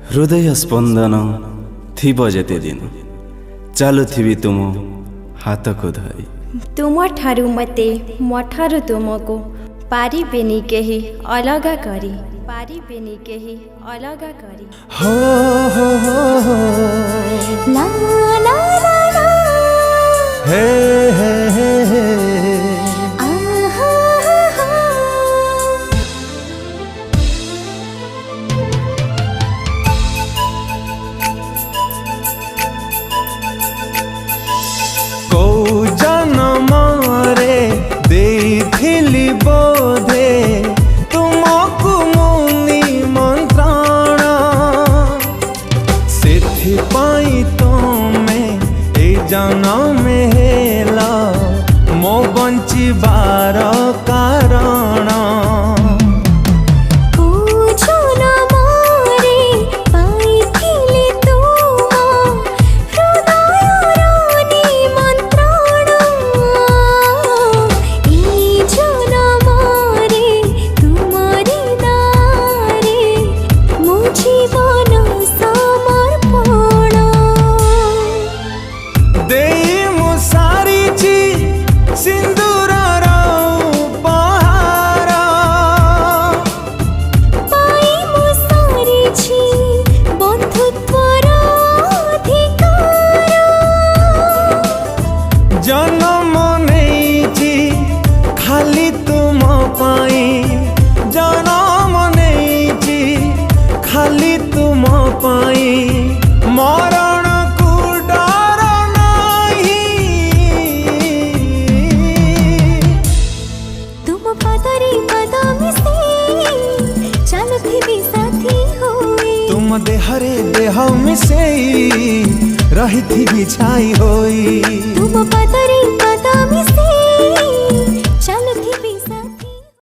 हृदय स्पंदन थिबो जेते दिन चालुथिबी तुम हाथ को धरी। तुम ठारू मते मठारू तुमको पारिबेनी केही अलगा करी, पारिबेनी केही अलगा करी। हो ला ला ला ला हे हे हे हे आहा हा को जन्म रे देथिली बोधे तुमको मुनि मंत्रण सेथि पाई तमे ए जन्म हेला मो बंचिबार कारण। जन्म नहीं खाली तुम पाई, जन्म नहीं खाली तुम पाई मरण को डर नहीं। तुम पदरी पद मिसे चलुथिबी साथी होई, तुम देहरे देह मिसे रही थी छाई होई। तुम पदरी